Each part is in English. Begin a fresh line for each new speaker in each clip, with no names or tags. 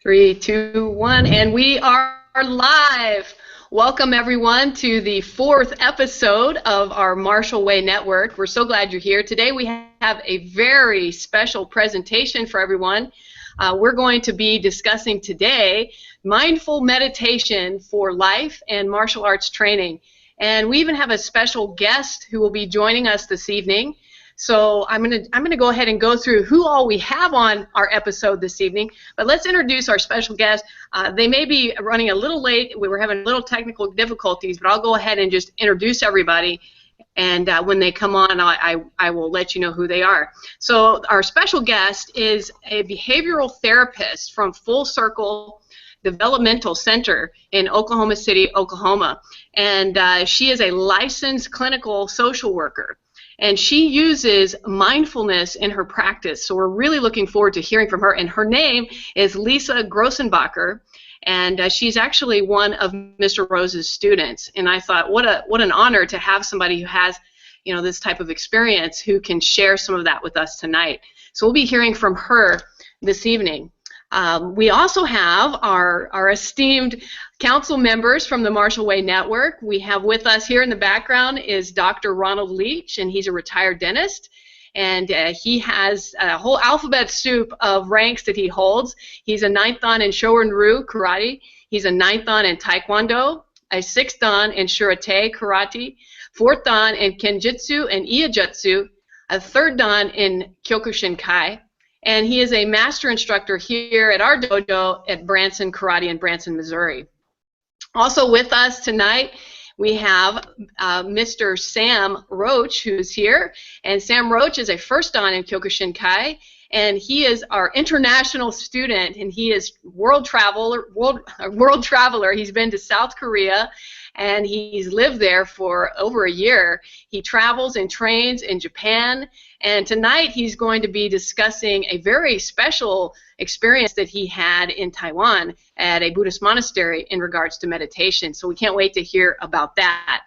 Three, two, one, and we are live. Welcome, everyone, to the fourth episode of our Marshall Way Network. We're so glad you're here. Today, we have a very special presentation for everyone. We're going to be discussing today mindful meditation for life and martial arts training. And we even have a special guest who will be joining us this evening. So I'm gonna go ahead and go through who all we have on our episode this evening. But let's introduce our special guest. They may be running a little late. We were having a little technical difficulties, but I'll go ahead and just introduce everybody. And when they come on, I will let you know who they are. So our special guest is a behavioral therapist from Full Circle Developmental Center in Oklahoma City, Oklahoma. And she is a licensed clinical social worker. And she uses mindfulness in her practice. So we're really looking forward to hearing from her. And her name is Lisa Grossenbacher. And she's actually one of Mr. Rose's students. And I thought, what an honor to have somebody who has, this type of experience who can share some of that with us tonight. So we'll be hearing from her this evening. We also have our esteemed council members from the Marshall Way Network. We have with us here in the background is Dr. Ronald Leach, and he's a retired dentist. And he has a whole alphabet soup of ranks that he holds. He's a 9th dan in Shorin-ryu karate. He's a 9th dan in Taekwondo, a 6th dan in Shurate karate, 4th dan in Kenjutsu and Iijutsu, a 3rd dan in Kyokushinkai. And he is a master instructor here at our dojo at Branson Karate in Branson, Missouri. Also with us tonight, we have Mr. Sam Roach, who's here. And Sam Roach is a 1st dan in Kyokushinkai, and he is our international student, and he is world traveler. He's been to South Korea, and he's lived there for over a year. He travels and trains in Japan, and tonight he's going to be discussing a very special experience that he had in Taiwan at a Buddhist monastery in regards to meditation. So we can't wait to hear about that.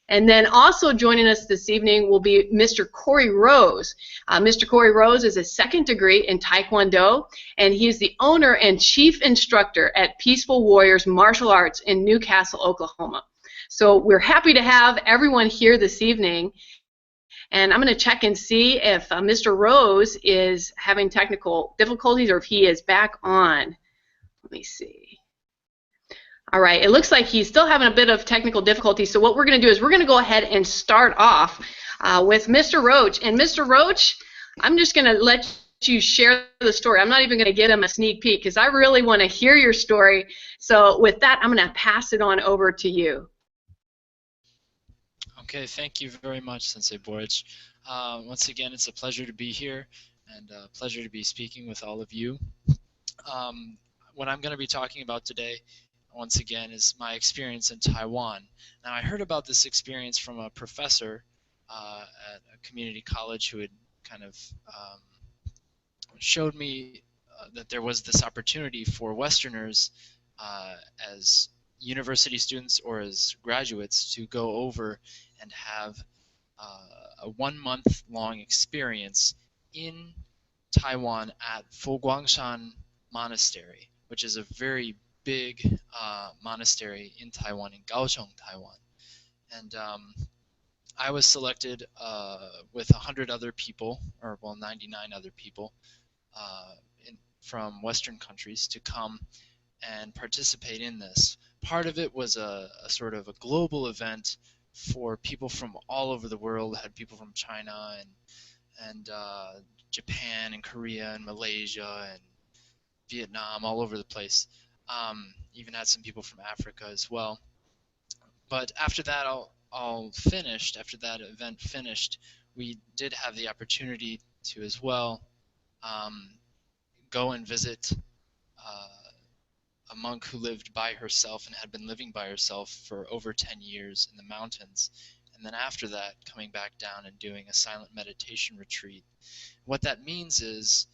And then also joining us this evening will be Mr. Corey Rose. Mr. Corey Rose is a 2nd degree in Taekwondo, and he's the owner and chief instructor at Peaceful Warriors Martial Arts in Newcastle, Oklahoma. So we're happy to have everyone here this evening. And I'm going to check and see if Mr. Rose is having technical difficulties or if he is back on. Let me see. All right, it looks like he's still having a bit of technical difficulty. So what we're going to do is we're going to go ahead and start off with Mr. Roach. And Mr. Roach, I'm just going to let you share the story. I'm not even going to give him a sneak peek because I really want to hear your story. So with that, I'm going to pass it on over to you.
Okay, thank you very much, Sensei Boric. Once again, it's a pleasure to be here and a pleasure to be speaking with all of you. What I'm going to be talking about today, once again, is my experience in Taiwan. Now, I heard about this experience from a professor at a community college who had kind of showed me that there was this opportunity for Westerners as university students or as graduates to go over and have a 1-month-long experience in Taiwan at Foguangshan Monastery, which is a very big monastery in Taiwan, in Kaohsiung, Taiwan. And I was selected with 100 other people, or well, 99 other people from Western countries to come and participate in this. Part of it was a sort of a global event for people from all over the world. Had people from China and Japan and Korea and Malaysia and Vietnam, all over the place. Even had some people from Africa as well. But after that, after that event finished, we did have the opportunity to as well go and visit a monk who lived by herself and had been living by herself for over 10 years in the mountains. And then after that, coming back down and doing a silent meditation retreat. What that means is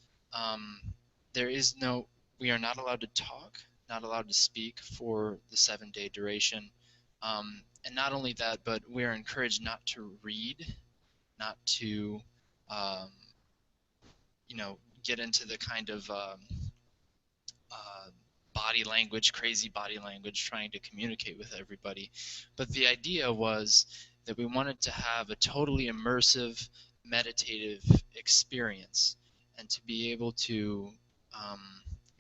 we are not allowed to talk, not allowed to speak for the 7-day duration. And not only that, but we are encouraged not to read, not to, get into the kind of body language, crazy body language, trying to communicate with everybody. But the idea was that we wanted to have a totally immersive, meditative experience, and to be able to, um,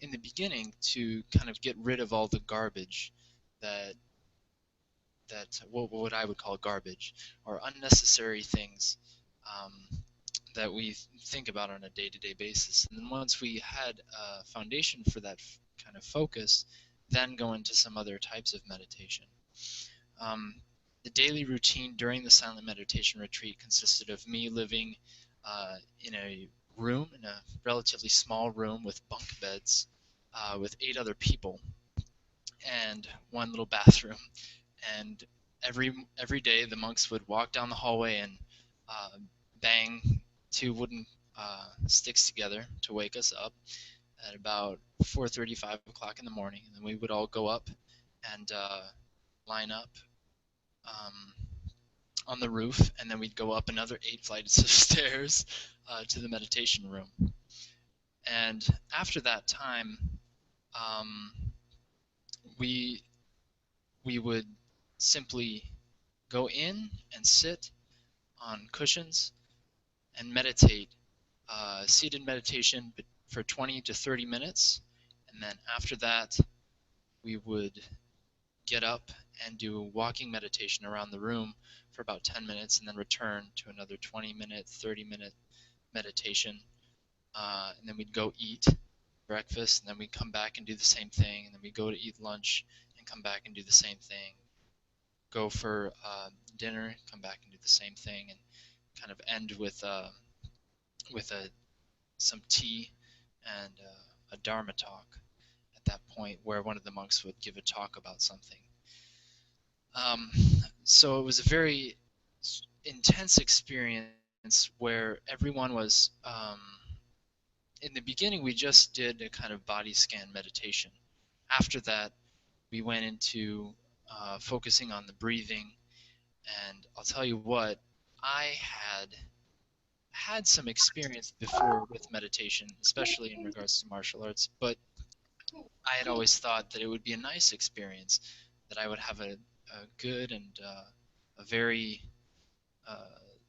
in the beginning, to kind of get rid of all the garbage that what I would call garbage, or unnecessary things um, that we think about on a day-to-day basis. And then once we had a foundation for that kind of focus, then go into some other types of meditation. The daily routine during the silent meditation retreat consisted of me living in a room, in a relatively small room with bunk beds, with 8 other people, and one little bathroom. And every day the monks would walk down the hallway and bang 2 wooden sticks together to wake us up at about 4:30, 5 o'clock in the morning. And then we would all go up and line up on the roof, and then we'd go up another 8 flights of stairs to the meditation room. And after that time, we would simply go in and sit on cushions and meditate, seated meditation for 20 to 30 minutes, and then after that we would get up and do walking meditation around the room for about 10 minutes, and then return to another 20-minute, 30-minute meditation, and then we'd go eat breakfast, and then we'd come back and do the same thing, and then we'd go to eat lunch and come back and do the same thing, go for dinner, come back and do the same thing, and kind of end with some tea and a Dharma talk at that point, where one of the monks would give a talk about something. So it was a very intense experience where everyone was, in the beginning we just did a kind of body scan meditation. After that we went into focusing on the breathing, and I'll tell you what, I had some experience before with meditation, especially in regards to martial arts, but I had always thought that it would be a nice experience, that I would have a good and a very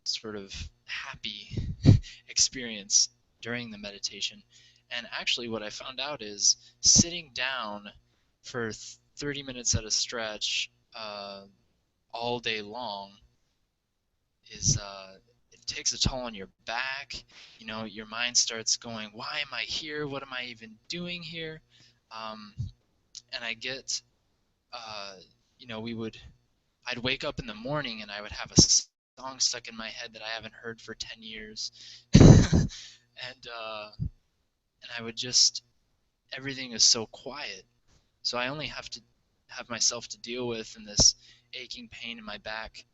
sort of happy experience during the meditation. And actually what I found out is sitting down for 30 minutes at a stretch all day long is it takes a toll on your back. You know, your mind starts going, why am I here? What am I even doing here? And I get, you know, I'd wake up in the morning and I would have a song stuck in my head that I haven't heard for 10 years. and I would just, everything is so quiet. So I only have to have myself to deal with, and this aching pain in my back,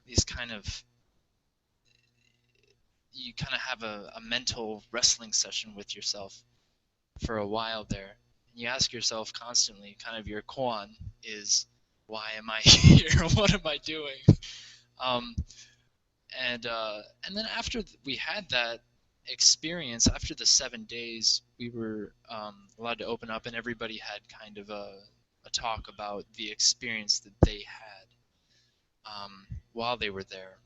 these kind of, you kind of have a mental wrestling session with yourself for a while there. And you ask yourself constantly, kind of your koan is, why am I here? What am I doing? And then after we had that experience, after the 7 days, we were allowed to open up, and everybody had kind of a talk about the experience that they had while they were there.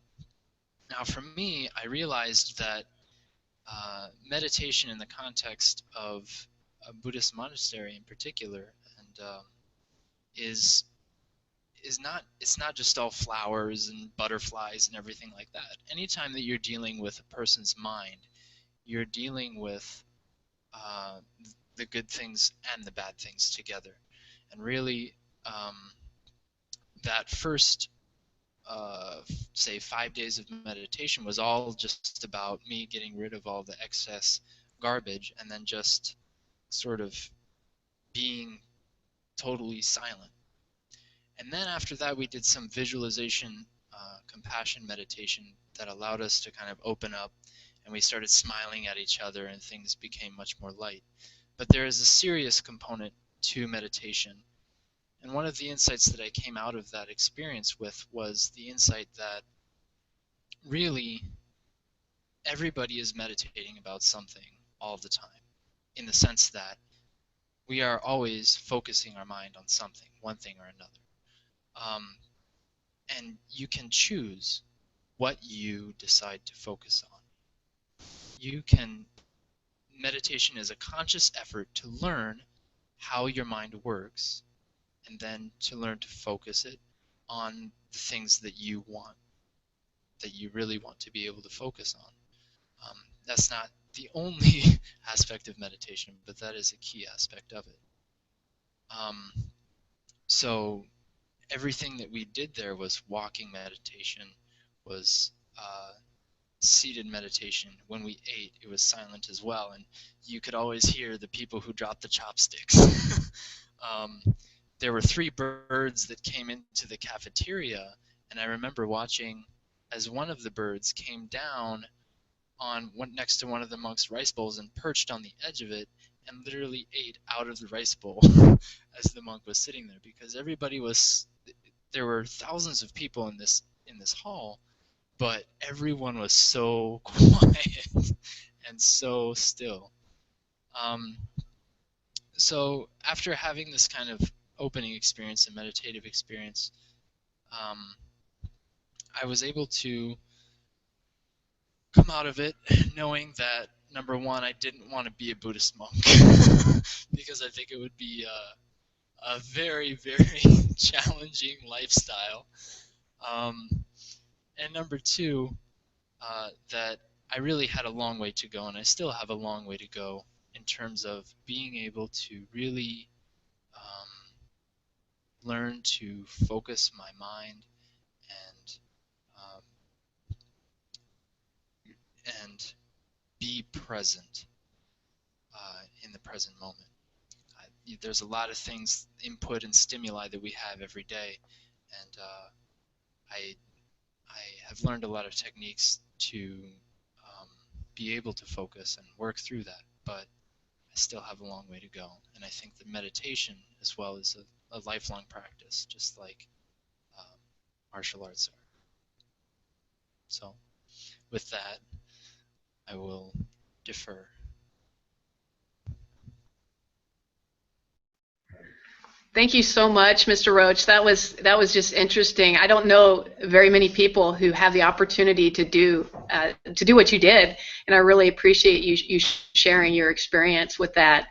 Now, for me, I realized that meditation in the context of a Buddhist monastery in particular, and it's not just all flowers and butterflies and everything like that. Anytime that you're dealing with a person's mind, you're dealing with the good things and the bad things together. And really, that first, say, 5 days of meditation was all just about me getting rid of all the excess garbage, and then just sort of being totally silent. And then after that, we did some visualization, compassion meditation that allowed us to kind of open up, and we started smiling at each other, and things became much more light. But there is a serious component to meditation. And one of the insights that I came out of that experience with was the insight that really everybody is meditating about something all the time, in the sense that we are always focusing our mind on something, one thing or another. And you can choose what you decide to focus on. Meditation is a conscious effort to learn how your mind works, and then to learn to focus it on the things that you want, that you really want to be able to focus on. That's not the only aspect of meditation, but that is a key aspect of it. So everything that we did there was walking meditation, was seated meditation. When we ate, it was silent as well, and you could always hear the people who dropped the chopsticks. There were 3 birds that came into the cafeteria, and I remember watching as one of the birds came down next to one of the monks' rice bowls and perched on the edge of it and literally ate out of the rice bowl as the monk was sitting there, because there were thousands of people in this hall, but everyone was so quiet and so still. So after having this kind of opening experience and meditative experience, I was able to come out of it knowing that, number one, I didn't want to be a Buddhist monk because I think it would be a very, very challenging lifestyle. And number two, that I really had a long way to go, and I still have a long way to go in terms of being able to really learn to focus my mind and be present in the present moment. There's a lot of things, input and stimuli that we have every day, and I have learned a lot of techniques to be able to focus and work through that, but I still have a long way to go. And I think that meditation as well is a lifelong practice, just like martial arts are. So with that, I will defer.
Thank you so much, Mr. Roach. That was just interesting. I don't know very many people who have the opportunity to do what you did, and I really appreciate you sharing your experience with that.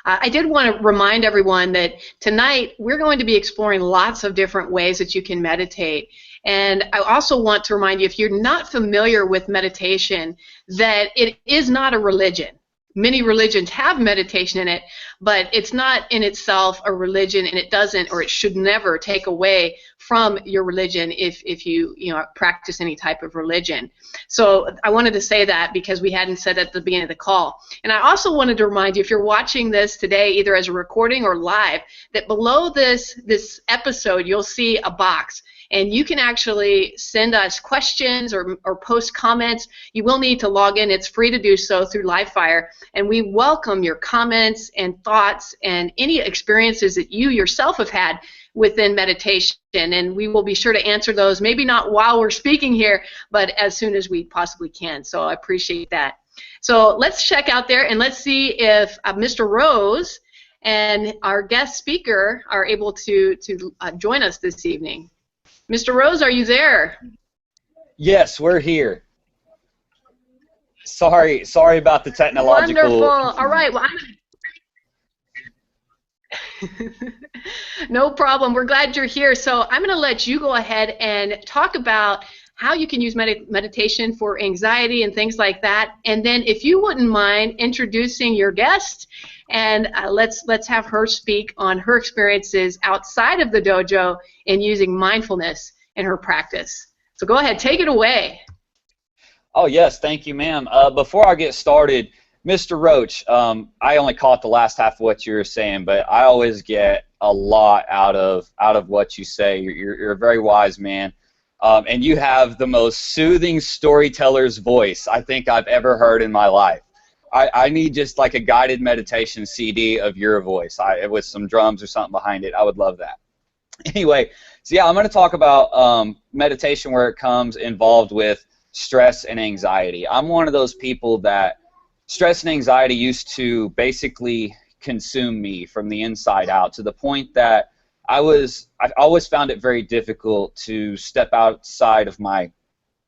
I did want to remind everyone that tonight we're going to be exploring lots of different ways that you can meditate. And I also want to remind you, if you're not familiar with meditation, that it is not a religion. Many religions have meditation in it, but it's not in itself a religion, and it doesn't, or it should never take away from your religion if you practice any type of religion. So I wanted to say that because we hadn't said at the beginning of the call. And I also wanted to remind you, if you're watching this today, either as a recording or live, that below this episode you'll see a box. And you can actually send us questions or post comments. You will need to log in. It's free to do so through Livefire. And we welcome your comments and thoughts and any experiences that you yourself have had within meditation. And we will be sure to answer those, maybe not while we're speaking here, but as soon as we possibly can. So I appreciate that. So let's check out there and let's see if Mr. Rose and our guest speaker are able to join us this evening. Mr. Rose, are you there?
Yes, we're here. Sorry about the technological.
Wonderful. All right. Well, no problem. We're glad you're here. So I'm going to let you go ahead and talk about how you can use meditation for anxiety and things like that. And then, if you wouldn't mind introducing your guest, and let's have her speak on her experiences outside of the dojo in using mindfulness in her practice. So go ahead, take it away.
Oh yes, thank you, ma'am. Before I get started, Mr. Roach, I only caught the last half of what you were saying, but I always get a lot out of what you say. You're a very wise man, and you have the most soothing storyteller's voice I think I've ever heard in my life. I need just like a guided meditation CD of your voice with some drums or something behind it. I would love that. Anyway, so yeah, I'm going to talk about meditation where it comes involved with stress and anxiety. I'm one of those people that stress and anxiety used to basically consume me from the inside out, to the point that I always found it very difficult to step outside of my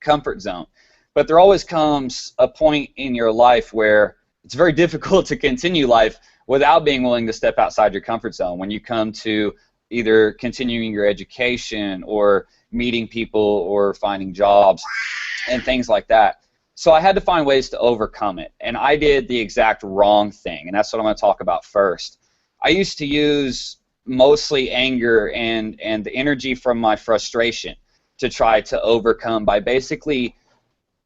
comfort zone. But there always comes a point in your life where it's very difficult to continue life without being willing to step outside your comfort zone. When you come to either continuing your education or meeting people or finding jobs and things like that. So I had to find ways to overcome it. And I did the exact wrong thing, and that's what I'm going to talk about first. I used to use mostly anger and the energy from my frustration to try to overcome by basically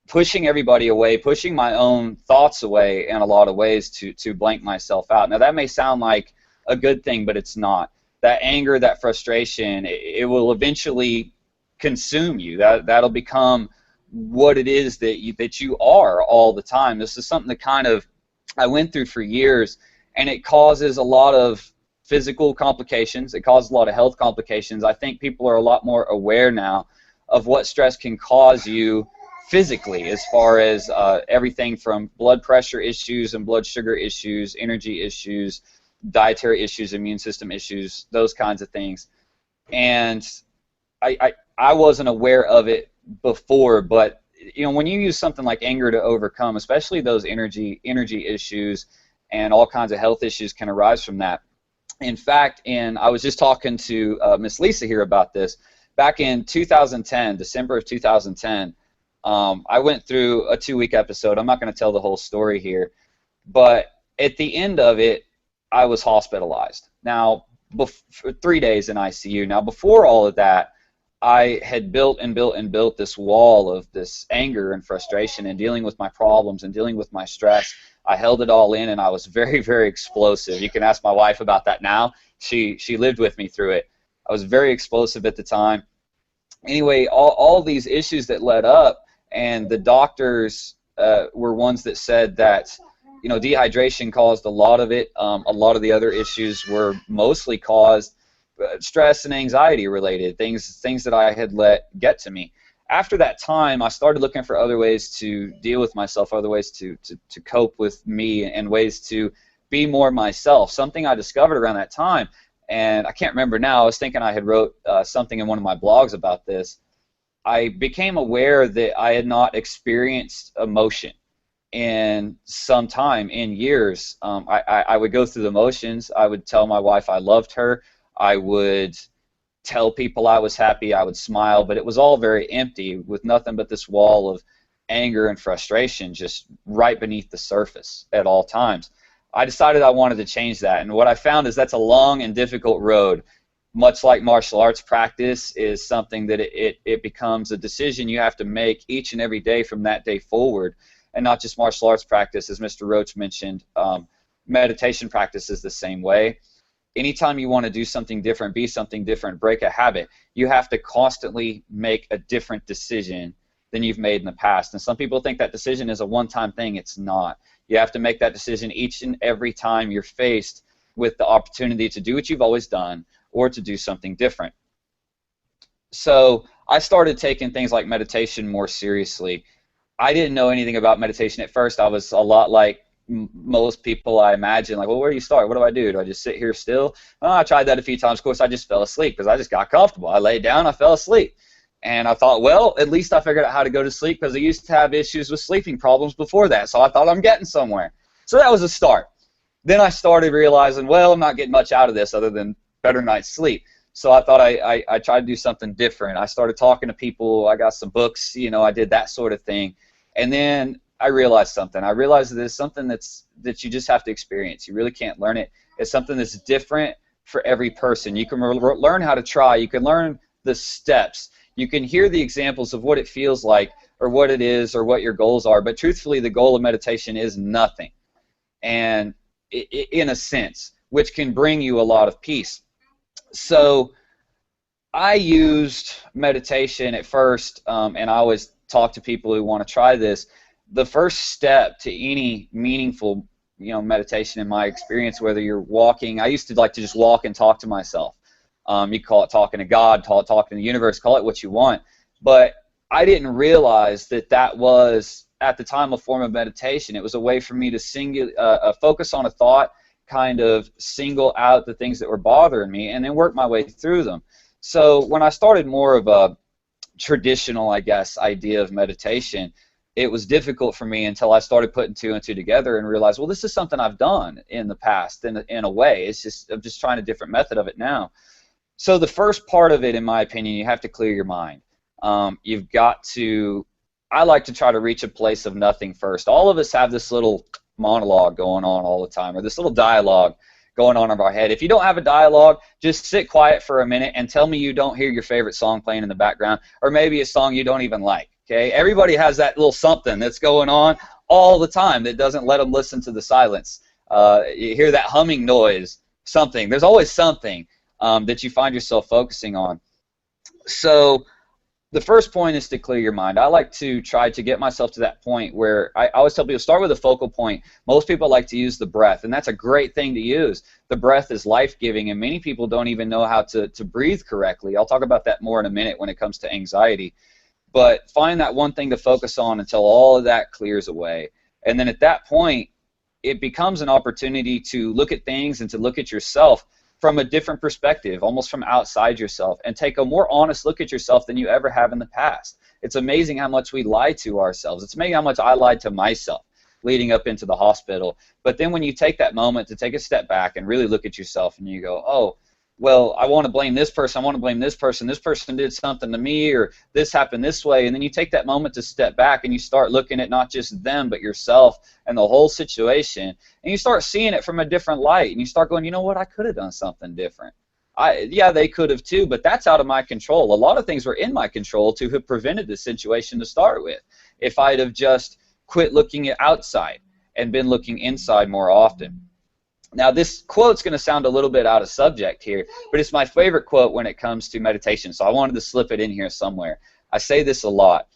pushing everybody away, pushing my own thoughts away in a lot of ways to blank myself out. Now that may sound like a good thing, but it's not. That anger, that frustration, it will eventually consume you. That'll become what it is that you are all the time. This is something that kind of I went through for years, and it causes a lot of physical complications. It causes a lot of health complications. I think people are a lot more aware now of what stress can cause you physically, as far as everything from blood pressure issues and blood sugar issues, energy issues, dietary issues, immune system issues, those kinds of things. And I wasn't aware of it before, but you know, when you use something like anger to overcome, especially those energy issues and all kinds of health issues can arise from that. In fact, I was just talking to Miss Lisa here about this. Back in 2010, December of 2010, I went through a 2-week episode. I'm not going to tell the whole story here, but at the end of it, I was hospitalized. Now, for 3 days in ICU. Now, before all of that, I had built this wall of this anger and frustration and dealing with my problems and dealing with my stress. I held it all in, and I was very, very explosive. You can ask my wife about that now. She lived with me through it. I was very explosive at the time. Anyway, all these issues that led up, and the doctors were ones that said that, you know, dehydration caused a lot of it. A lot of the other issues were mostly caused stress and anxiety related, things that I had let get to me. After that time, I started looking for other ways to deal with myself, other ways to cope with me, and ways to be more myself. Something I discovered around that time, and I can't remember now, I was thinking I had wrote something in one of my blogs about this. I became aware that I had not experienced emotion in some time, in years. I would go through the motions. I would tell my wife I loved her. I would tell people I was happy. I would smile, but it was all very empty, with nothing but this wall of anger and frustration just right beneath the surface at all times. I decided I wanted to change that, and what I found is that's a long and difficult road. Much like martial arts practice is something that it becomes a decision you have to make each and every day from that day forward, and not just martial arts practice, as Mr. Roach mentioned. Meditation practice is the same way. Anytime you want to do something different, be something different, break a habit, you have to constantly make a different decision than you've made in the past. And some people think that decision is a one-time thing. It's not. You have to make that decision each and every time you're faced with the opportunity to do what you've always done or to do something different. So I started taking things like meditation more seriously. I didn't know anything about meditation at first. I was a lot like most people I imagine, like, well, where do you start? What do I do? Do I just sit here still? Well, I tried that a few times. Of course, I just fell asleep because I just got comfortable. I laid down, I fell asleep. And I thought, well, at least I figured out how to go to sleep, because I used to have issues with sleeping problems before that. So I thought I'm getting somewhere. So that was a start. Then I started realizing, well, I'm not getting much out of this other than better night's sleep. So I thought I tried to do something different. I started talking to people. I got some books. You know, I did that sort of thing. And then I realized something. I realized that it's something that you just have to experience. You really can't learn it. It's something that's different for every person. You can learn how to try. You can learn the steps. You can hear the examples of what it feels like, or what it is, or what your goals are. But truthfully, the goal of meditation is nothing, and in a sense, which can bring you a lot of peace. So I used meditation at first, and I always talk to people who want to try this. The first step to any meaningful, meditation, in my experience, whether you're walking, I used to like to just walk and talk to myself. You call it talking to God, call it talking to the universe, call it what you want. But I didn't realize that was, at the time, a form of meditation. It was a way for me to focus on a thought, kind of single out the things that were bothering me and then work my way through them. So when I started more of a traditional, I guess, idea of meditation, it was difficult for me until I started putting two and two together and realized, well, this is something I've done in the past in a way. It's just, I'm just trying a different method of it now. So the first part of it, in my opinion, you have to clear your mind. You've got to, I like to try to reach a place of nothing first. All of us have this little monologue going on all the time, or this little dialogue going on in our head. If you don't have a dialogue, just sit quiet for a minute and tell me you don't hear your favorite song playing in the background, or maybe a song you don't even like. Okay, everybody has that little something that's going on all the time that doesn't let them listen to the silence. You hear that humming noise, something. There's always something that you find yourself focusing on. So the first point is to clear your mind. I like to try to get myself to that point where I always tell people, start with a focal point. Most people like to use the breath, and that's a great thing to use. The breath is life-giving, and many people don't even know how to breathe correctly. I'll talk about that more in a minute when it comes to anxiety. But find that one thing to focus on until all of that clears away. And then at that point, it becomes an opportunity to look at things and to look at yourself from a different perspective, almost from outside yourself, and take a more honest look at yourself than you ever have in the past. It's amazing how much we lie to ourselves. It's amazing how much I lied to myself leading up into the hospital. But then when you take that moment to take a step back and really look at yourself and you go, oh, well, I want to blame this person, I want to blame this person did something to me, or this happened this way, and then you take that moment to step back and you start looking at not just them, but yourself and the whole situation, and you start seeing it from a different light, and you start going, you know what, I could have done something different. Yeah, they could have too, but that's out of my control. A lot of things were in my control to have prevented this situation to start with. If I'd have just quit looking at outside and been looking inside more often. Now, this quote's going to sound a little bit out of subject here, but it's my favorite quote when it comes to meditation, so I wanted to slip it in here somewhere. I say this a lot.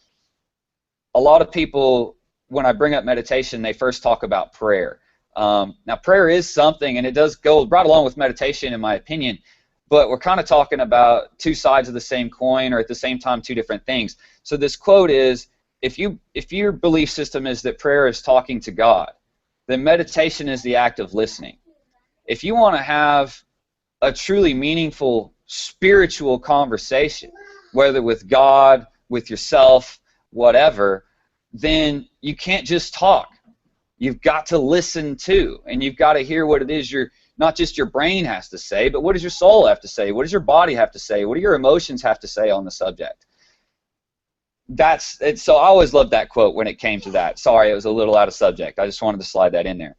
A lot of people, when I bring up meditation, they first talk about prayer. Now, prayer is something, and it does go right along with meditation, in my opinion, but we're kind of talking about two sides of the same coin, or at the same time, two different things. So this quote is, if your belief system is that prayer is talking to God, then meditation is the act of listening. If you want to have a truly meaningful spiritual conversation, whether with God, with yourself, whatever, then you can't just talk. You've got to listen too, and you've got to hear what it is not just your brain has to say, but what does your soul have to say? What does your body have to say? What do your emotions have to say on the subject? So I always loved that quote when it came to that. Sorry, it was a little out of subject. I just wanted to slide that in there.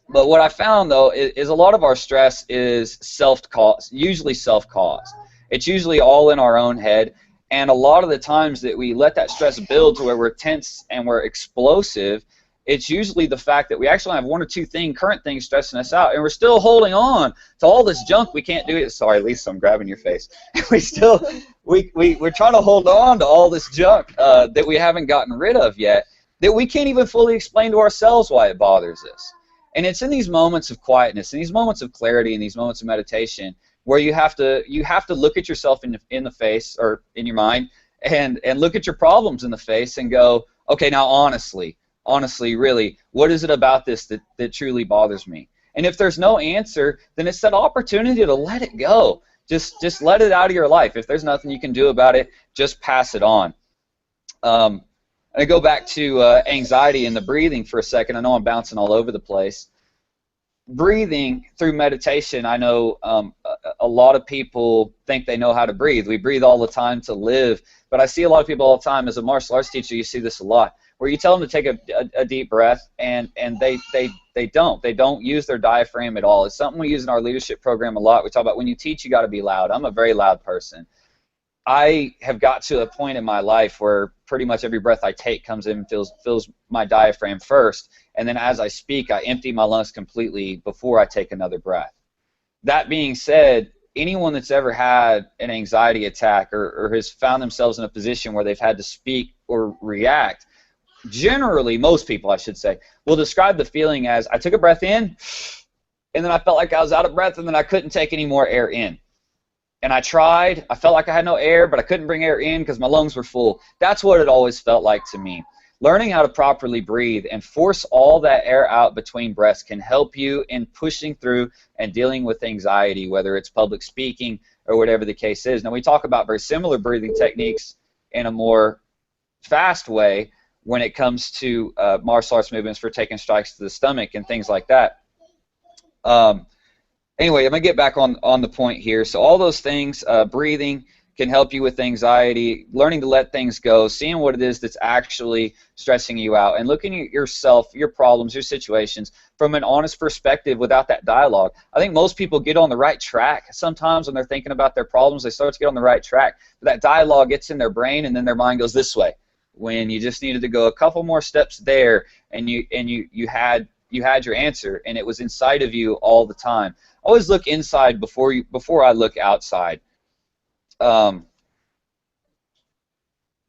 But what I found, though, is a lot of our stress is self-caused, usually self-caused. It's usually all in our own head, and a lot of the times that we let that stress build to where we're tense and we're explosive, it's usually the fact that we actually have one or two current things stressing us out, and we're still holding on to all this junk we can't do it. Sorry, Lisa, I'm grabbing your face. We're trying to hold on to all this junk that we haven't gotten rid of yet, that we can't even fully explain to ourselves why it bothers us. And it's in these moments of quietness, in these moments of clarity, in these moments of meditation, where you have to look at yourself in the face, or in your mind, and look at your problems in the face and go, okay, now honestly, really, what is it about this that truly bothers me? And if there's no answer, then it's that opportunity to let it go. Just let it out of your life. If there's nothing you can do about it, just pass it on. I go back to anxiety and the breathing for a second. I know I'm bouncing all over the place. Breathing through meditation, I know a lot of people think they know how to breathe. We breathe all the time to live, but I see a lot of people all the time. As a martial arts teacher, you see this a lot, where you tell them to take a deep breath, and they don't use their diaphragm at all. It's something we use in our leadership program a lot. We talk about when you teach, you got to be loud. I'm a very loud person. I have got to a point in my life where pretty much every breath I take comes in and fills my diaphragm first, and then as I speak, I empty my lungs completely before I take another breath. That being said, anyone that's ever had an anxiety attack or has found themselves in a position where they've had to speak or react, generally, most people, I should say, will describe the feeling as, I took a breath in, and then I felt like I was out of breath, and then I couldn't take any more air in. And I felt like I had no air, but I couldn't bring air in because my lungs were full. That's what it always felt like to me. Learning how to properly breathe and force all that air out between breaths can help you in pushing through and dealing with anxiety, whether it's public speaking or whatever the case is. Now, we talk about very similar breathing techniques in a more fast way when it comes to martial arts movements for taking strikes to the stomach and things like that. Anyway, I'm going to get back on the point here. So all those things, breathing can help you with anxiety, learning to let things go, seeing what it is that's actually stressing you out, and looking at yourself, your problems, your situations from an honest perspective without that dialogue. I think most people get on the right track sometimes when they're thinking about their problems. They start to get on the right track. But that dialogue gets in their brain, and then their mind goes this way, when you just needed to go a couple more steps there, and you had your answer, and it was inside of you all the time. Always look inside before I look outside.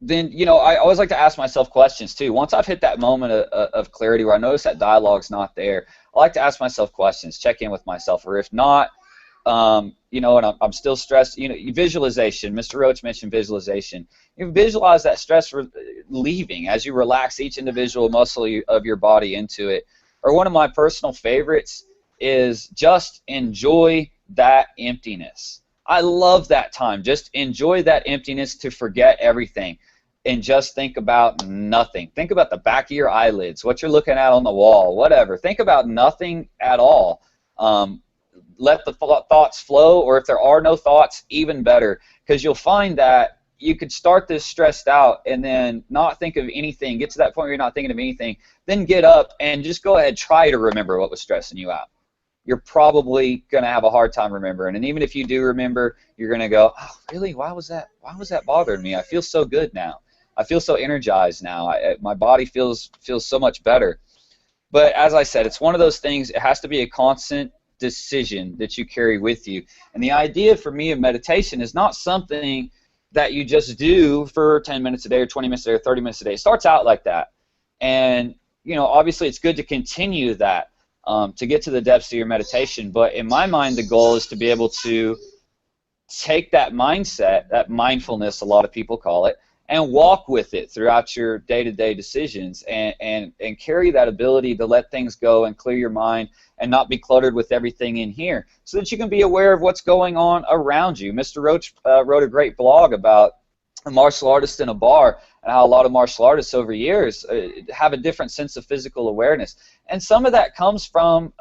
Then, you know, I always like to ask myself questions too. Once I've hit that moment of clarity where I notice that dialogue's not there, I like to ask myself questions, check in with myself, or if not, you know, and I'm still stressed, you know, visualization. Mr. Roach mentioned visualization. You visualize that stress leaving as you relax each individual muscle of your body into it. Or one of my personal favorites is just enjoy that emptiness. I love that time. Just enjoy that emptiness to forget everything and just think about nothing. Think about the back of your eyelids, what you're looking at on the wall, whatever. Think about nothing at all. Let the thoughts flow, or if there are no thoughts, even better, because you'll find that you could start this stressed out and then not think of anything, get to that point where you're not thinking of anything, then get up and just go ahead, try to remember what was stressing you out. You're probably going to have a hard time remembering. And even if you do remember, you're going to go, oh, really? Why was that bothering me? I feel so good now. I feel so energized now. My body feels so much better. But as I said, it's one of those things, it has to be a constant decision that you carry with you. And the idea for me of meditation is not something that you just do for 10 minutes a day or 20 minutes a day or 30 minutes a day. It starts out like that. And, you know, obviously it's good to continue that. To get to the depths of your meditation, but in my mind the goal is to be able to take that mindset, that mindfulness a lot of people call it, and walk with it throughout your day-to-day decisions and carry that ability to let things go and clear your mind and not be cluttered with everything in here so that you can be aware of what's going on around you. Mr. Roach wrote a great blog about a martial artist in a bar and how a lot of martial artists over years have a different sense of physical awareness. And some of that comes from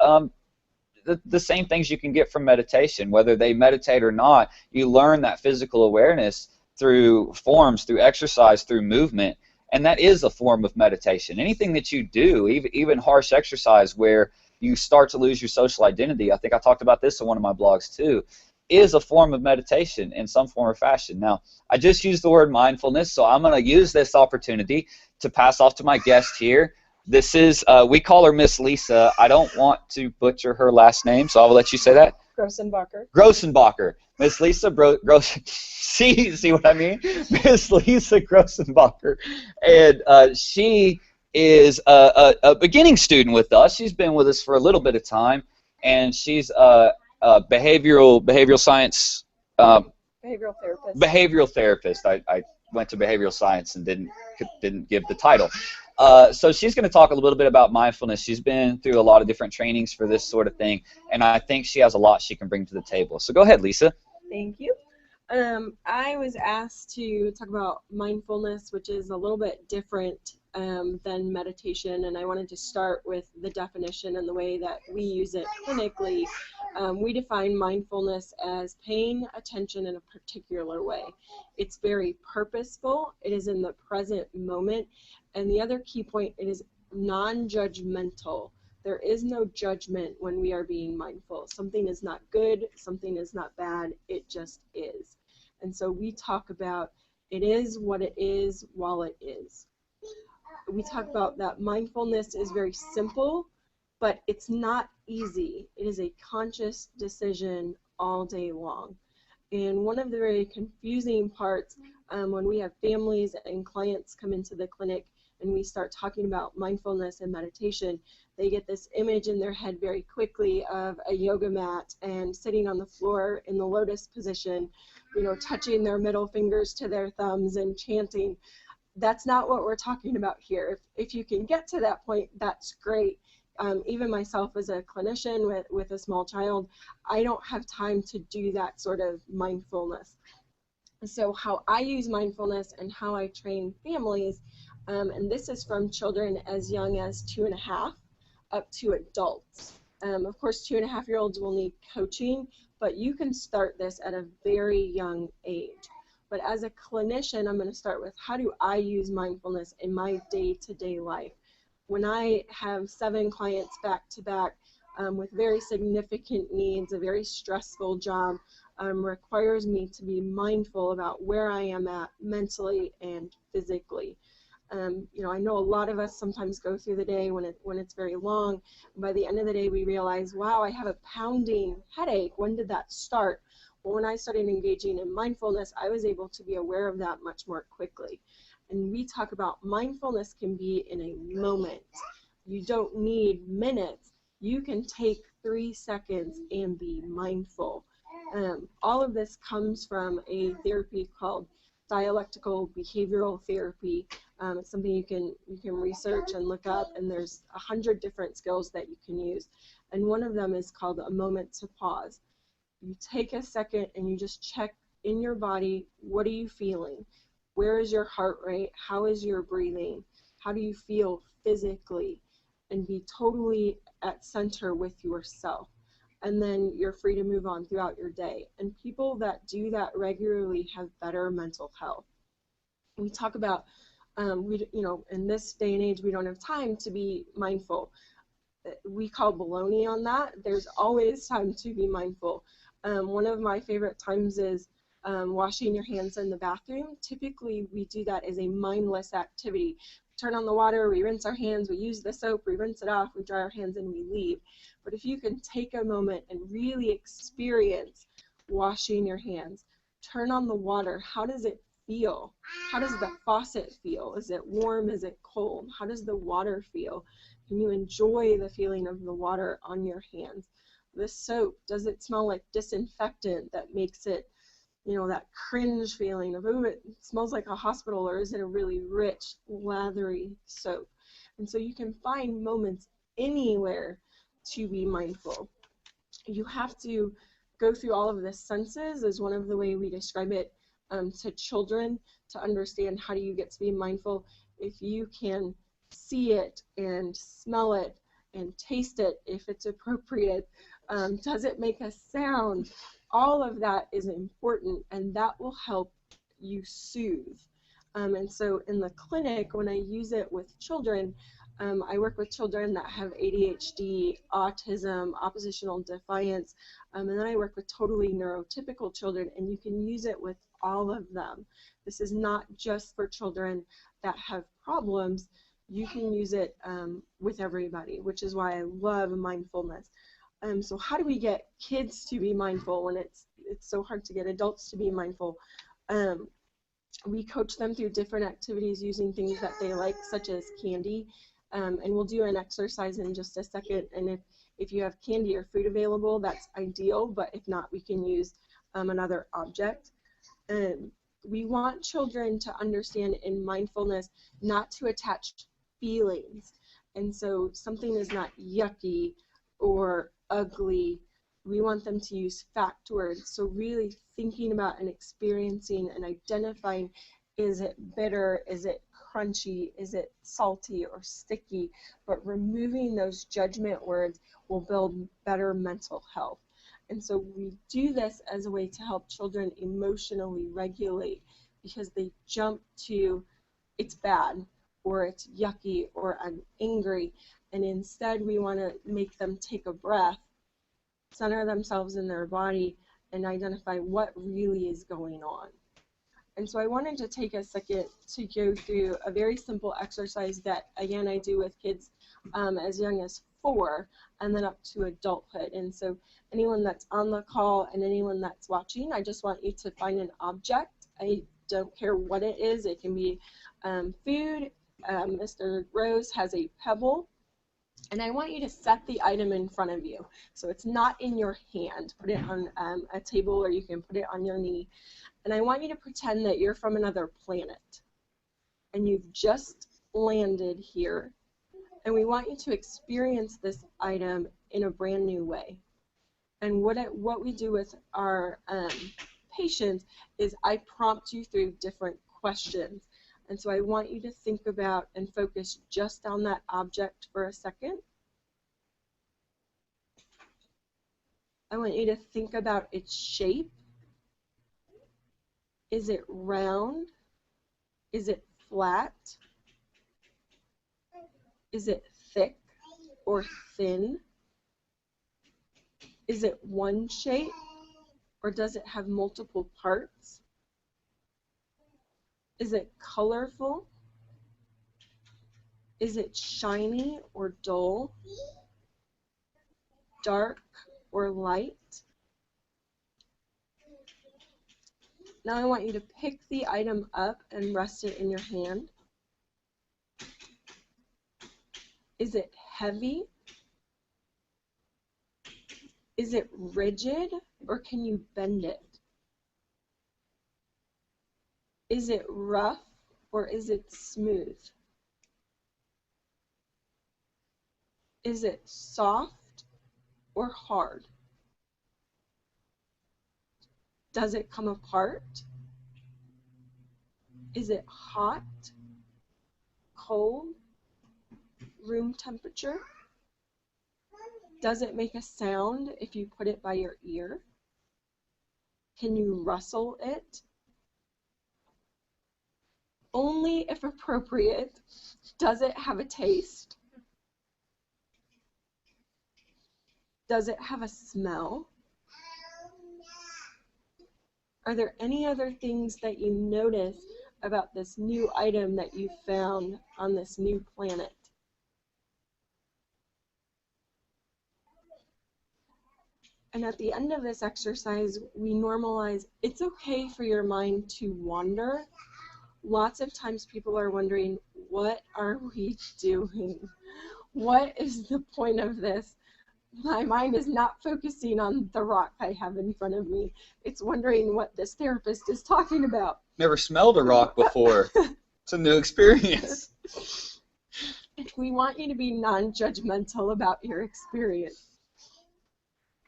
the same things you can get from meditation. Whether they meditate or not, you learn that physical awareness through forms, through exercise, through movement, and that is a form of meditation. Anything that you do, even harsh exercise where you start to lose your social identity, I think I talked about this in one of my blogs too, is a form of meditation in some form or fashion. Now, I just used the word mindfulness, so I'm going to use this opportunity to pass off to my guest here. This is, we call her Miss Lisa. I don't want to butcher her last name, so I will let you say that.
Grossenbacher.
Grossenbacher. Miss Lisa see what I mean? Miss Lisa Grossenbacher. And she is a beginning student with us. She's been with us for a little bit of time, and she's behavioral science.
Behavioral therapist.
Behavioral therapist. I went to behavioral science and didn't give the title. So she's going to talk a little bit about mindfulness. She's been through a lot of different trainings for this sort of thing, and I think she has a lot she can bring to the table. So go ahead, Lisa.
Thank you. I was asked to talk about mindfulness, which is a little bit different than meditation, and I wanted to start with the definition and the way that we use it clinically. We define mindfulness as paying attention in a particular way. It's very purposeful. It is in the present moment. And the other key point, it is non-judgmental. There is no judgment when we are being mindful. Something is not good, something is not bad, it just is. And so we talk about it is what it is while it is. We talk about that mindfulness is very simple, but it's not easy. It is a conscious decision all day long. And one of the very confusing parts when we have families and clients come into the clinic and we start talking about mindfulness and meditation, they get this image in their head very quickly of a yoga mat and sitting on the floor in the lotus position, you know, touching their middle fingers to their thumbs and chanting. that's not what we're talking about here. If you can get to that point, that's great. Even myself as a clinician with a small child, I don't have time to do that sort of mindfulness. So how I use mindfulness and how I train families, and this is from children as young as 2.5 up to adults. Of course, 2.5-year-olds will need coaching, but you can start this at a very young age. But as a clinician, I'm going to start with, how do I use mindfulness in my day-to-day life? When I have 7 clients back-to-back with very significant needs, a very stressful job, requires me to be mindful about where I am at mentally and physically. You know, I know a lot of us sometimes go through the day when it's very long, and by the end of the day we realize, wow, I have a pounding headache. When did that start? Well, when I started engaging in mindfulness, I was able to be aware of that much more quickly. And we talk about mindfulness can be in a moment. You don't need minutes. You can take 3 seconds and be mindful. All of this comes from a therapy called dialectical behavioral therapy. It's something you can research and look up, and there's 100 different skills that you can use. And one of them is called a moment to pause. You take a second and you just check in your body, what are you feeling? Where is your heart rate? How is your breathing? How do you feel physically? And be totally at center with yourself. And then you're free to move on throughout your day. And people that do that regularly have better mental health. We talk about, you know, in this day and age, we don't have time to be mindful. We call baloney on that. There's always time to be mindful. One of my favorite times is washing your hands in the bathroom. Typically, we do that as a mindless activity. Turn on the water, we rinse our hands, we use the soap, we rinse it off, we dry our hands, and we leave. But if you can take a moment and really experience washing your hands, turn on the water, how does it feel? How does the faucet feel? Is it warm? Is it cold? How does the water feel? Can you enjoy the feeling of the water on your hands? The soap, does it smell like disinfectant that makes it, you know, that cringe feeling of, oh, it smells like a hospital, or is it a really rich, lathery soap? And so you can find moments anywhere to be mindful. You have to go through all of the senses, is one of the way we describe it to children, to understand how do you get to be mindful. If you can see it and smell it and taste it, if it's appropriate, does it make a sound? All of that is important, and that will help you soothe. And so in the clinic, when I use it with children, I work with children that have ADHD, autism, oppositional defiance, and then I work with totally neurotypical children, and you can use it with all of them. This is not just for children that have problems. You can use it with everybody, which is why I love mindfulness. So how do we get kids to be mindful when it's so hard to get adults to be mindful? We coach them through different activities using things that they like, such as candy. And we'll do an exercise in just a second. And if you have candy or food available, that's ideal. But if not, we can use another object. We want children to understand in mindfulness not to attach feelings. And so something is not yucky or ugly. We want them to use fact words. So really thinking about and experiencing and identifying, is it bitter, is it crunchy, is it salty or sticky? But removing those judgment words will build better mental health. And so we do this as a way to help children emotionally regulate, because they jump to it's bad or it's yucky or I'm angry. And instead we want to make them take a breath, center themselves in their body, and identify what really is going on. And so I wanted to take a second to go through a very simple exercise that, again, I do with kids as young as 4 and then up to adulthood. And so anyone that's on the call and anyone that's watching, I just want you to find an object. I don't care what it is. It can be food. Mr. Rose has a pebble. And I want you to set the item in front of you. So it's not in your hand. Put it on a table, or you can put it on your knee. And I want you to pretend that you're from another planet. and you've just landed here, and we want you to experience this item in a brand new way. And what we do with our patients is I prompt you through different questions. And so I want you to think about and focus just on that object for a second. I want you to think about its shape. Is it round? Is it flat? Is it thick or thin? Is it one shape, or does it have multiple parts? Is it colorful? Is it shiny or dull? Dark or light? Now I want you to pick the item up and rest it in your hand. Is it heavy? Is it rigid, or can you bend it? Is it rough, or is it smooth? Is it soft or hard? Does it come apart? Is it hot, cold, room temperature? Does it make a sound if you put it by your ear? Can you rustle it? Only if appropriate. Does it have a taste? Does it have a smell? Are there any other things that you notice about this new item that you found on this new planet? And at the end of this exercise, we normalize it's okay for your mind to wander. Lots of times people are wondering, what are we doing? What is the point of this? My mind is not focusing on the rock I have in front of me. It's wondering what this therapist is talking about.
Never smelled a rock before. It's a new experience.
We want you to be non-judgmental about your experience.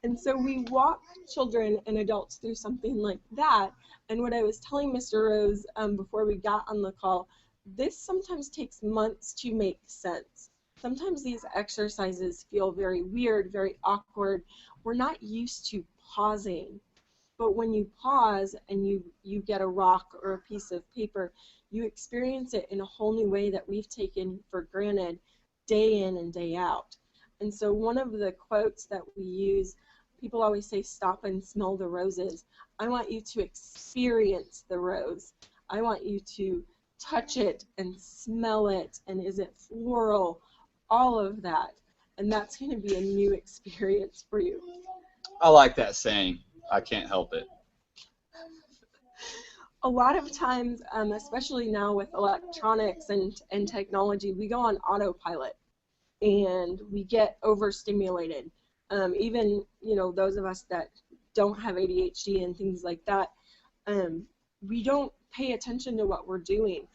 And so we walk children and adults through something like that. And what I was telling Mr. Rose before we got on the call, this sometimes takes months to make sense. Sometimes these exercises feel very weird, very awkward. We're not used to pausing. But when you pause and you get a rock or a piece of paper, you experience it in a whole new way that we've taken for granted day in and day out. And so one of the quotes that we use, people always say, stop and smell the roses. I want you to experience the rose. I want you to touch it and smell it, and is it floral, all of that. And that's going to be a new experience for you.
I like that saying. I can't help it.
A lot of times, especially now with electronics and technology, we go on autopilot and we get overstimulated. Even those of us that don't have ADHD and things like that, we don't pay attention to what we're doing.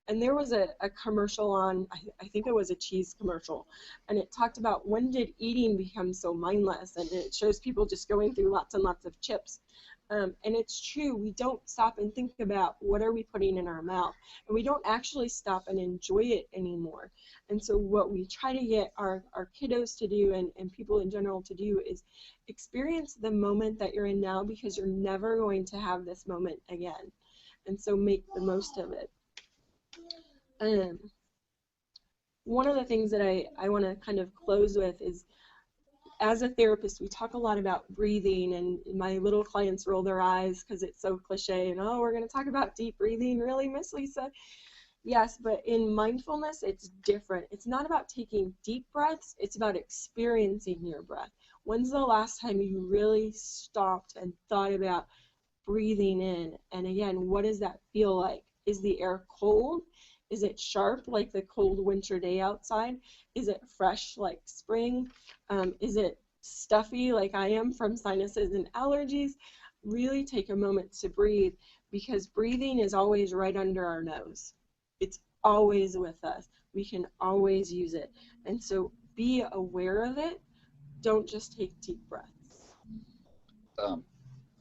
And there was a commercial on, I think it was a cheese commercial, and it talked about when did eating become so mindless, and it shows people just going through lots and lots of chips. And it's true, we don't stop and think about what are we putting in our mouth, and we don't actually stop and enjoy it anymore. And so what we try to get our kiddos to do, and people in general to do, is experience the moment that you're in now, because you're never going to have this moment again. And so make the most of it. One of the things that I want to kind of close with is, as a therapist, we talk a lot about breathing, and my little clients roll their eyes because it's so cliche, and oh, we're going to talk about deep breathing, really, Miss Lisa? Yes, but in mindfulness, it's different. It's not about taking deep breaths, it's about experiencing your breath. When's the last time you really stopped and thought about breathing in? And again, what does that feel like? Is the air cold? Is it sharp like the cold winter day outside? Is it fresh like spring? Is it stuffy like I am from sinuses and allergies? Really take a moment to breathe, because breathing is always right under our nose. It's always with us. We can always use it. And so be aware of it. Don't just take deep breaths.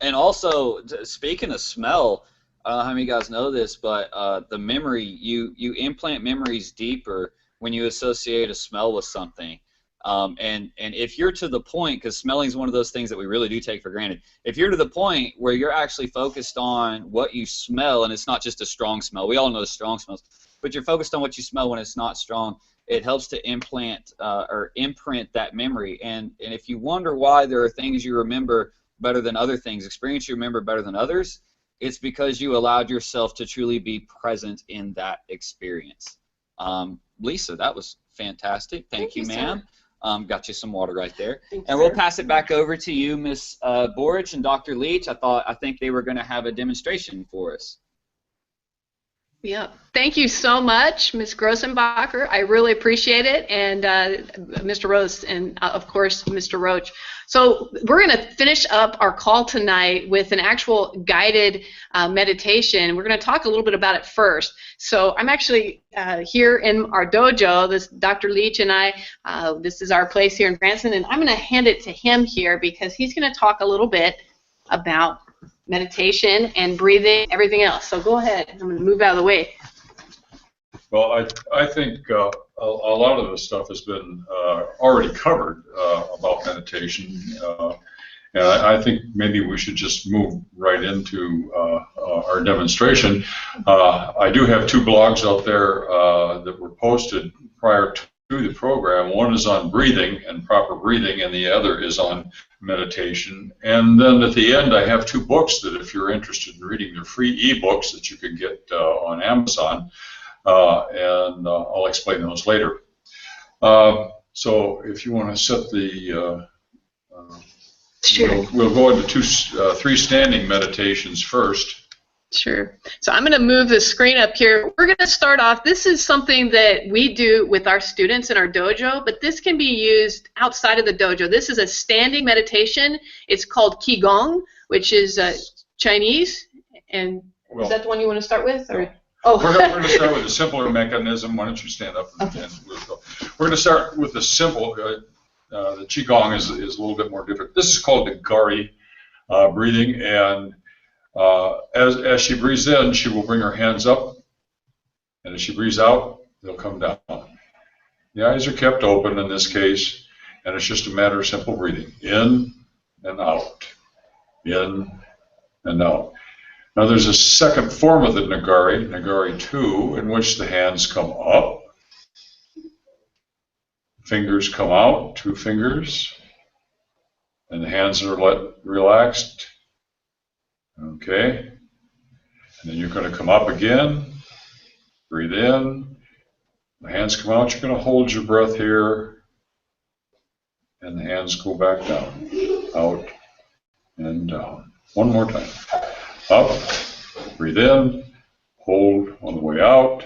And also, speaking of smell, I don't know how many of you guys know this, but the memory, you implant memories deeper when you associate a smell with something. And if you're to the point, because smelling is one of those things that we really do take for granted, if you're to the point where you're actually focused on what you smell, and it's not just a strong smell, we all know strong smells, but you're focused on what you smell when it's not strong, it helps to implant or imprint that memory. And if you wonder why there are things you remember better than other things, experience you remember better than others, it's because you allowed yourself to truly be present in that experience. Lisa, that was fantastic. Thank you, ma'am. Got you some water right there. And we'll pass it back over to you, Ms. Borich and Dr. Leach. I think they were going to have a demonstration for us.
Yeah, thank you so much, Ms. Grossenbacher. I really appreciate it, and Mr. Rose, and of course, Mr. Roach. So we're going to finish up our call tonight with an actual guided meditation. We're going to talk a little bit about it first. So I'm actually here in our dojo. This Dr. Leach and I. This is our place here in Branson, and I'm going to hand it to him here because he's going to talk a little bit about meditation and breathing, everything else. So go ahead. I'm going to move out of the way.
Well, I think a lot of the stuff has been already covered about meditation, and I think maybe we should just move right into our demonstration. I do have two blogs out there that were posted prior to the program. One is on breathing and proper breathing, and the other is on meditation. And then at the end, I have two books that if you're interested in reading, they're free e-books that you can get on Amazon, and I'll explain those later. So if you want to set the,
Sure.
we'll go into three standing meditations first.
Sure. So I'm going to move the screen up here. We're going to start off. This is something that we do with our students in our dojo, but this can be used outside of the dojo. This is a standing meditation. It's called Qigong, which is Chinese. And is that the one you want to start with? Or? Oh.
We're going to start with a simpler mechanism. Why don't you stand up and we'll go. We're going to start with the simple. The Qigong is a little bit more different. This is called the Gari breathing, and as she breathes in, she will bring her hands up, and as she breathes out, they'll come down. The eyes are kept open in this case, and it's just a matter of simple breathing. In and out. In and out. Now there's a second form of the Nagari, Nagari 2, in which the hands come up, fingers come out, two fingers, and the hands are relaxed. Okay, and then you're going to come up again, breathe in, the hands come out, you're going to hold your breath here, and the hands go back down, out, and down. One more time. Up, breathe in, hold on the way out,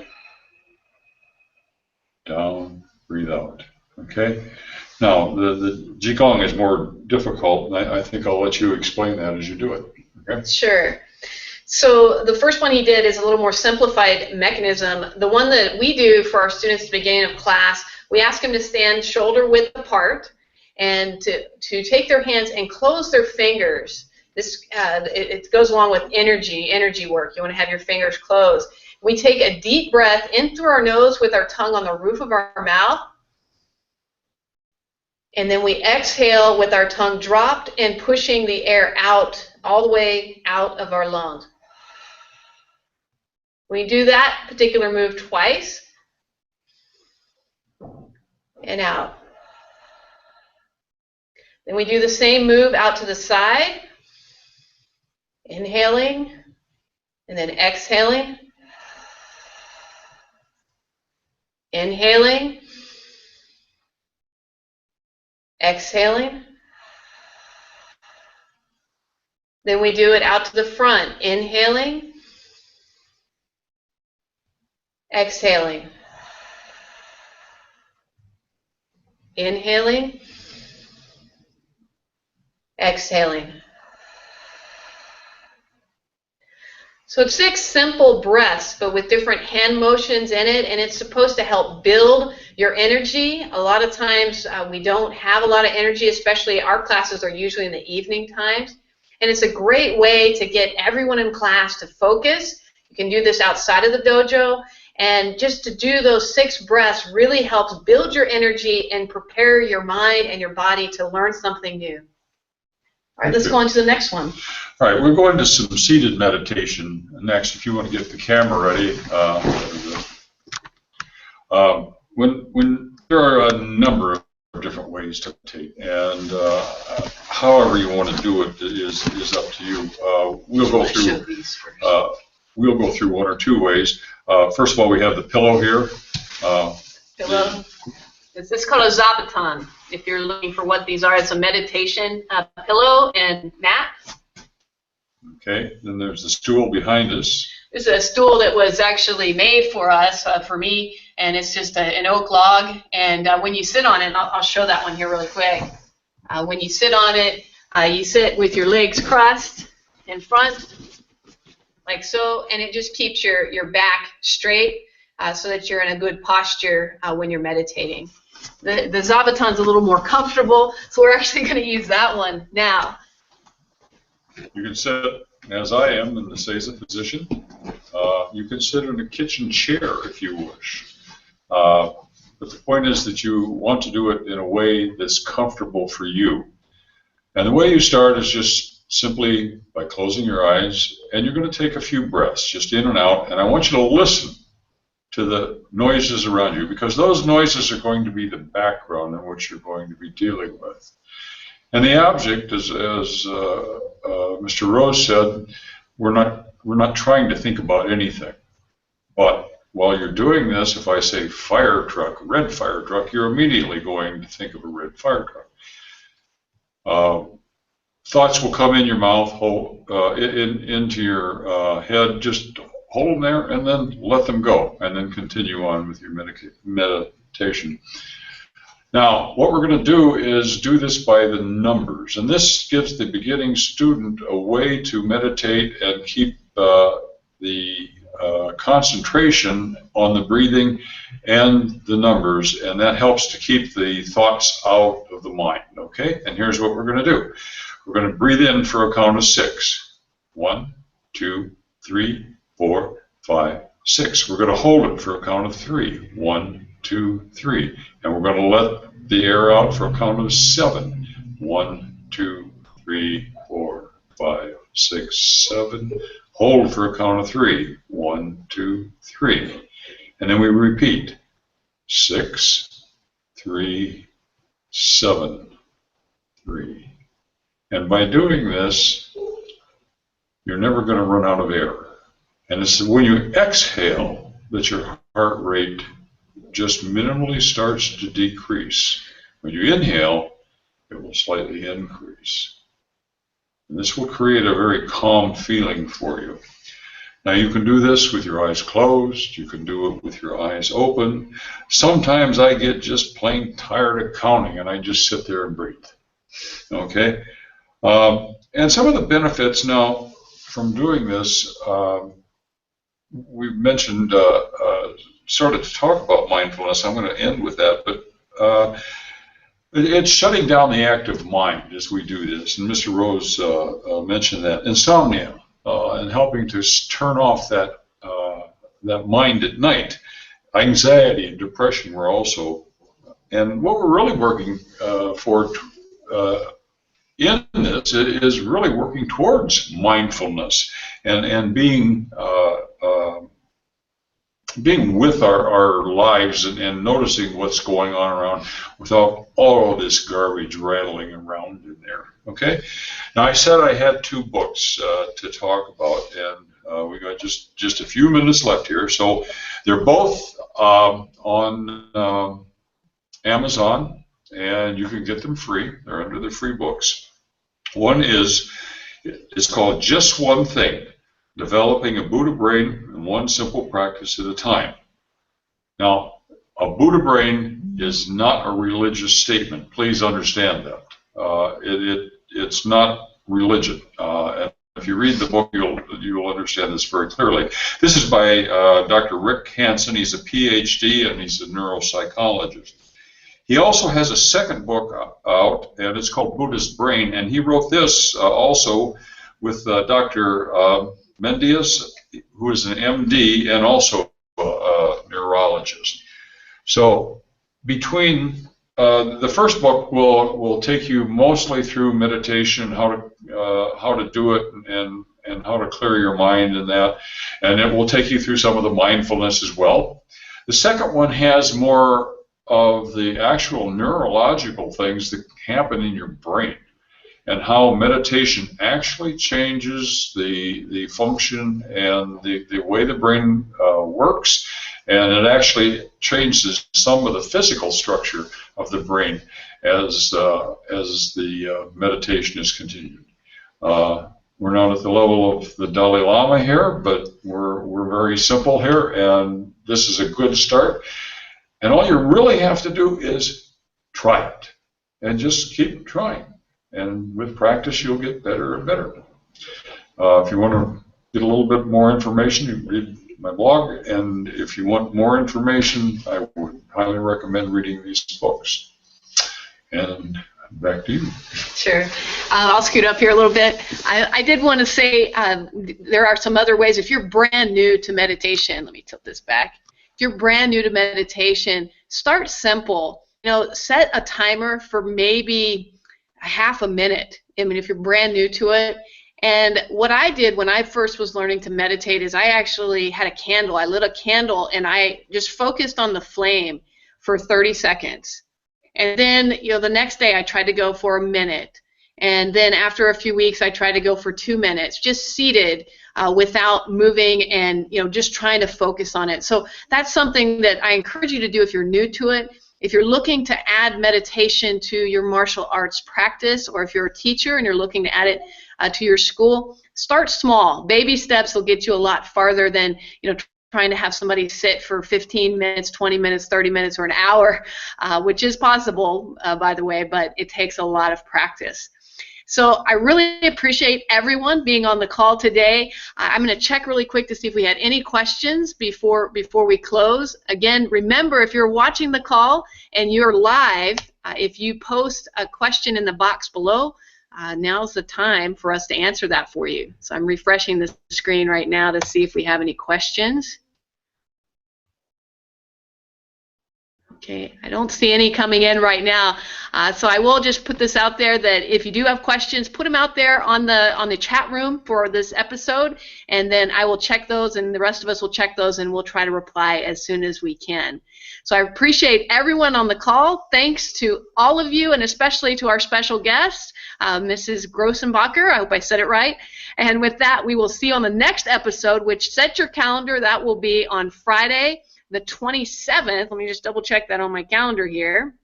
down, breathe out. Okay? Now, the Qigong is more difficult, and I think I'll let you explain that as you do it. Okay?
Sure. So the first one he did is a little more simplified mechanism. The one that we do for our students at the beginning of class, we ask them to stand shoulder width apart and to take their hands and close their fingers. This it goes along with energy work. You want to have your fingers closed. We take a deep breath in through our nose with our tongue on the roof of our mouth. And then we exhale with our tongue dropped and pushing the air out, all the way out of our lungs. We do that particular move twice. And out. Then we do the same move out to the side. Inhaling. And then exhaling. Inhaling. Exhaling. Then we do it out to the front. Inhaling. Exhaling. Inhaling. Exhaling. So it's 6 simple breaths, but with different hand motions in it, and it's supposed to help build your energy. A lot of times we don't have a lot of energy, especially our classes are usually in the evening times. And it's a great way to get everyone in class to focus. You can do this outside of the dojo, and just to do those 6 breaths really helps build your energy and prepare your mind and your body to learn something new. All right, let's go on to the next one.
All right, we're going to some seated meditation next. If you want to get the camera ready. When there are a number of different ways to meditate, and however you want to do it is up to you. We'll go through 1 or 2 ways. First of all, we have the pillow here.
Pillow. It's called a zabuton. If you're looking for what these are, it's a meditation pillow and mat.
Okay, then there's the stool behind us.
This is a stool that was actually made for us, for me, and it's just an oak log. And when you sit on it, I'll show that one here really quick. When you sit on it, you sit with your legs crossed in front, like so, and it just keeps your back straight so that you're in a good posture when you're meditating. The zabuton's a little more comfortable, so we're actually going to use that one now.
You can sit as I am in the seiza position. You can sit in a kitchen chair if you wish. But the point is that you want to do it in a way that's comfortable for you. And the way you start is just simply by closing your eyes, and you're going to take a few breaths, just in and out, and I want you to listen to the noises around you, because those noises are going to be the background in which you're going to be dealing with. And the object, as Mr. Rose said, we're not trying to think about anything. But while you're doing this, if I say fire truck, red fire truck, you're immediately going to think of a red fire truck. Thoughts will come in your mouth, into your head. Just hold them there and then let them go, and then continue on with your meditation. Now, what we're going to do is do this by the numbers, and this gives the beginning student a way to meditate and keep the concentration on the breathing and the numbers, and that helps to keep the thoughts out of the mind, okay? And here's what we're going to do. We're going to breathe in for a count of 6. 1, 2, 3, 4, 5, 6. We're going to hold it for a count of 3. 1, 2, 3. And we're going to let the air out for a count of 7. 1, 2, 3, 4, 5, 6, 7. Hold for a count of 3. 1, 2, 3. And then we repeat. 6, 3, 7, 3. And by doing this, you're never going to run out of air. And it's when you exhale that your heart rate just minimally starts to decrease. When you inhale, it will slightly increase. And this will create a very calm feeling for you. Now you can do this with your eyes closed, you can do it with your eyes open. Sometimes I get just plain tired of counting and I just sit there and breathe. Okay? And some of the benefits now from doing this, we've mentioned, started to talk about mindfulness. I'm going to end with that, but it's shutting down the active mind as we do this. And Mr. Rose mentioned that. Insomnia, and helping to turn off that mind at night. Anxiety and depression were also, and what we're really working for in this is really working towards mindfulness and being with our lives and noticing what's going on around without all of this garbage rattling around in there. Okay? Now I said I had 2 books to talk about, and we got just a few minutes left here. So they're both on Amazon, and you can get them free. They're under the free books. One is called Just One Thing: Developing a Buddha Brain in One Simple Practice at a Time. Now, a Buddha brain is not a religious statement. Please understand that. It's not religion. And if you read the book, you'll you'll understand this very clearly. This is by Dr. Rick Hansen. He's a PhD and he's a neuropsychologist. He also has a second book out, and it's called Buddha's Brain, and he wrote this also with Dr. Mendius, who is an MD and also a neurologist. So between the first book will take you mostly through meditation, how to do it, and how to clear your mind and that, and it will take you through some of the mindfulness as well. The second one has more of the actual neurological things that happen in your brain and how meditation actually changes the function and the way the brain works, and it actually changes some of the physical structure of the brain as the meditation is continued. We're not at the level of the Dalai Lama here, but we're very simple here, and this is a good start. And all you really have to do is try it, and just keep trying. And with practice, you'll get better and better. If you want to get a little bit more information, you read my blog, and if you want more information, I would highly recommend reading these books. And back to you.
Sure. I'll scoot up here a little bit. I did want to say there are some other ways. If you're brand new to meditation, let me tilt this back. If you're brand new to meditation, start simple. You know, set a timer for maybe a half a minute. I mean, if you're brand new to it. And what I did when I first was learning to meditate is I actually had a candle. I lit a candle and I just focused on the flame for 30 seconds. And then, you know, the next day I tried to go for a minute. And then after a few weeks I tried to go for 2 minutes, just seated without moving and, you know, just trying to focus on it. So that's something that I encourage you to do if you're new to it. If you're looking to add meditation to your martial arts practice, or if you're a teacher and you're looking to add it to your school, start small. Baby steps will get you a lot farther than, you know, trying to have somebody sit for 15 minutes, 20 minutes, 30 minutes, or an hour, which is possible, by the way, but it takes a lot of practice. So I really appreciate everyone being on the call today. I'm going to check really quick to see if we had any questions before we close. Again, remember, if you're watching the call and you're live, if you post a question in the box below, now's the time for us to answer that for you. So I'm refreshing the screen right now to see if we have any questions. Okay, I don't see any coming in right now, so I will just put this out there that if you do have questions, put them out there on the chat room for this episode, and then I will check those, and the rest of us will check those, and we'll try to reply as soon as we can. So I appreciate everyone on the call. Thanks to all of you, and especially to our special guest, Mrs. Grossenbacher. I hope I said it right. And with that, we will see you on the next episode, which set your calendar. That will be on Friday, the 27th. Let me just double check that on my calendar here.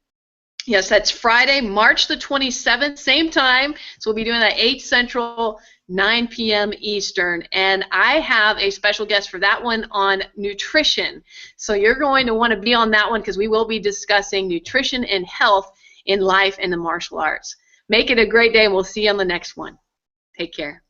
Yes, that's Friday, March the 27th, same time. So we'll be doing that 8 Central, 9 p.m. Eastern. And I have a special guest for that one on nutrition. So you're going to want to be on that one because we will be discussing nutrition and health in life and the martial arts. Make it a great day, and we'll see you on the next one. Take care.